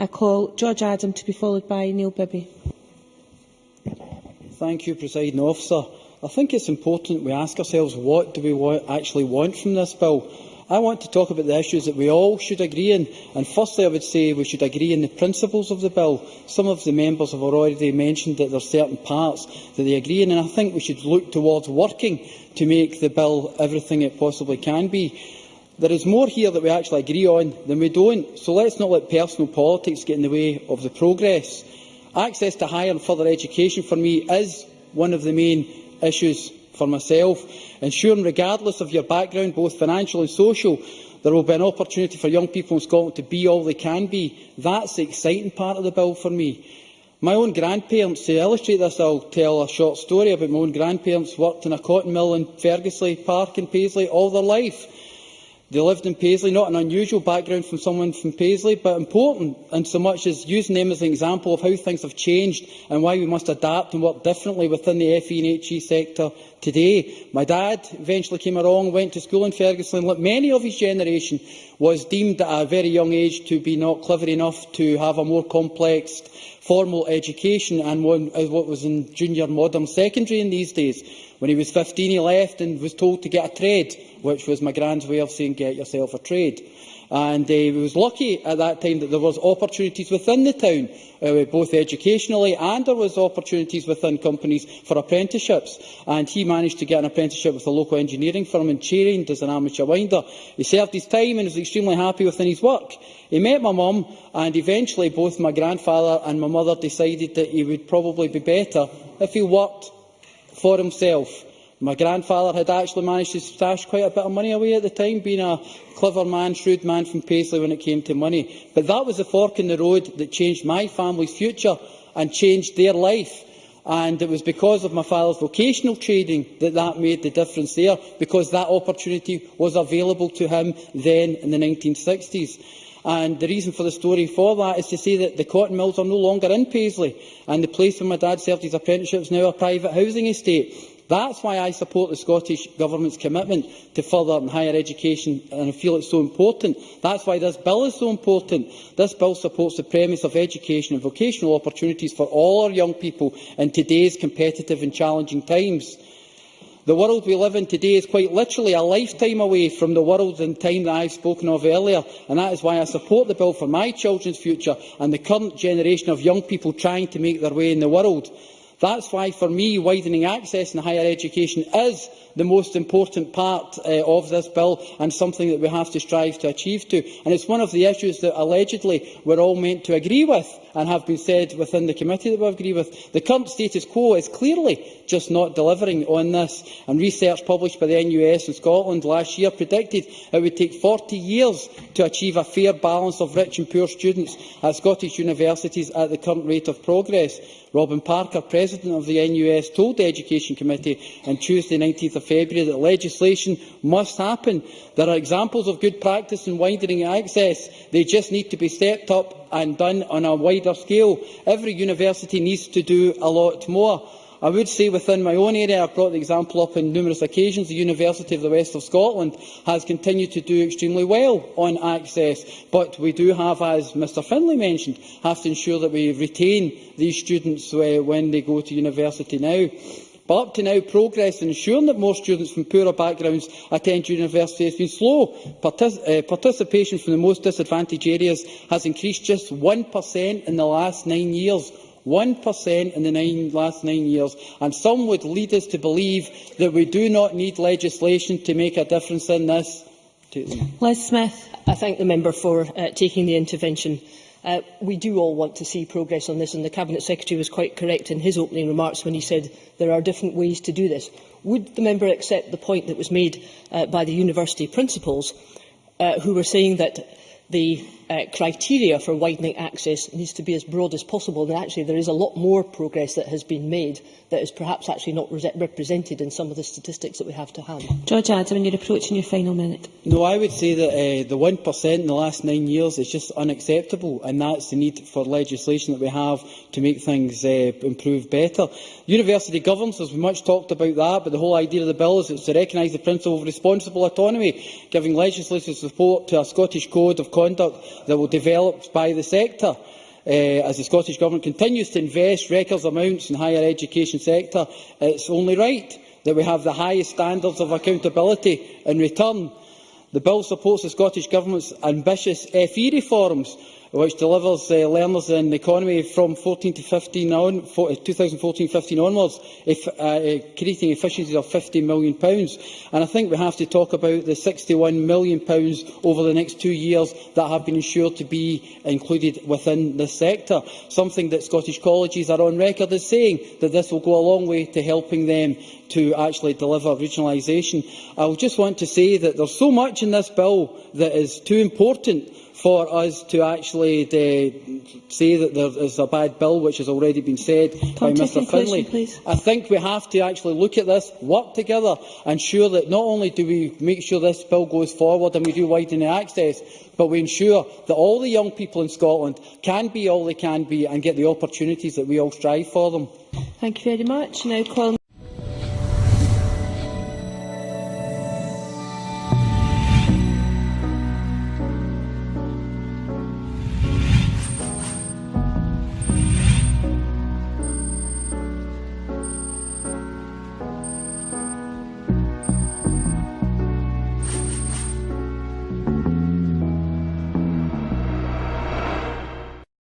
I call George Adam to be followed by Neil Bibby. Thank you, Presiding Officer. I think it's important we ask ourselves, what do we actually want from this bill? I want to talk about the issues that we all should agree on, and firstly I would say we should agree on the principles of the bill. Some of the members have already mentioned that there are certain parts that they agree on, and I think we should look towards working to make the bill everything it possibly can be. There is more here that we actually agree on than we don't, so let's not let personal politics get in the way of the progress. Access to higher and further education for me is one of the main issues for myself, ensuring regardless of your background, both financial and social, there will be an opportunity for young people in Scotland to be all they can be. That's the exciting part of the bill for me. My own grandparents, to illustrate this, I'll tell a short story about my own grandparents. Worked in a cotton mill in Fergusley Park in Paisley all their life. They lived in Paisley, not an unusual background from someone from Paisley, but important in so much as using them as an example of how things have changed and why we must adapt and work differently within the FE and HE sector today. My dad eventually came along, went to school in Ferguson, and like many of his generation, was deemed at a very young age to be not clever enough to have a more complex formal education and what was in junior modern secondary in these days. When he was 15, he left and was told to get a trade, which was my grand's way of saying get yourself a trade. And he was lucky at that time that there was opportunities within the town, both educationally, and there was opportunities within companies for apprenticeships. And he managed to get an apprenticeship with a local engineering firm and trained as an amateur winder. He served his time and was extremely happy within his work. He met my mum, and eventually both my grandfather and my mother decided that he would probably be better if he worked for himself. My grandfather had actually managed to stash quite a bit of money away at the time, being a clever man, shrewd man from Paisley when it came to money. But that was the fork in the road that changed my family's future and changed their life. And it was because of my father's vocational training that made the difference there, because that opportunity was available to him then in the 1960s. And the reason for the story for that is to say that the cotton mills are no longer in Paisley, and the place where my dad served his apprenticeship is now a private housing estate. That's why I support the Scottish Government's commitment to further and higher education, and I feel it's so important. That's why this bill is so important. This bill supports the premise of education and vocational opportunities for all our young people in today's competitive and challenging times. The world we live in today is quite literally a lifetime away from the world and time that I have spoken of earlier, and that is why I support the bill for my children's future and the current generation of young people trying to make their way in the world. That's why, for me, widening access in higher education is the most important part of this bill, and something that we have to strive to achieve to. And it's one of the issues that allegedly we're all meant to agree with, and have been said within the committee that we agree with. The current status quo is clearly just not delivering on this, and research published by the NUS in Scotland last year predicted it would take 40 years to achieve a fair balance of rich and poor students at Scottish universities at the current rate of progress. Robin Parker, President of the NUS, told the Education Committee on Tuesday 19th of February that legislation must happen. There are examples of good practice in widening access. They just need to be stepped up and done on a wider scale. Every university needs to do a lot more. I would say within my own area, I've brought the example up on numerous occasions, the University of the West of Scotland has continued to do extremely well on access, but we do have, as Mr Finlay mentioned, have to ensure that we retain these students when they go to university now. But up to now, progress in ensuring that more students from poorer backgrounds attend university has been slow. Participation from the most disadvantaged areas has increased just 1% in the last 9 years. 1% in the last 9 years, and some would lead us to believe that we do not need legislation to make a difference in this. Liz Smith. I thank the member for taking the intervention. We do all want to see progress on this, and the Cabinet Secretary was quite correct in his opening remarks when he said there are different ways to do this. Would the member accept the point that was made by the university principals, who were saying that the criteria for widening access needs to be as broad as possible, and actually there is a lot more progress that has been made that is perhaps actually not represented in some of the statistics that we have to hand? George Adam, you're approaching your final minute. No, I would say that the 1% in the last 9 years is just unacceptable, and that's the need for legislation that we have to make things improve better. University governance, there's much talked about that, but the whole idea of the bill is to recognise the principle of responsible autonomy, giving legislative support to a Scottish Code of Conduct that will be developed by the sector. as the Scottish Government continues to invest record amounts in the higher education sector, it's only right that we have the highest standards of accountability in return. The bill supports the Scottish Government's ambitious FE reforms, which delivers learners in the economy from 2014-15 onwards, creating efficiencies of £50 million. And I think we have to talk about the £61 million over the next 2 years that have been ensured to be included within this sector, something that Scottish colleges are on record as saying that this will go a long way to helping them to actually deliver regionalisation. I just want to say that there's so much in this bill that is too important for us to actually say that there is a bad bill, which has already been said by Mr Finlay. Please. I think we have to actually look at this, work together, and ensure that not only do we make sure this bill goes forward and we do widen the access, but we ensure that all the young people in Scotland can be all they can be and get the opportunities that we all strive for them. Thank you very much. Now call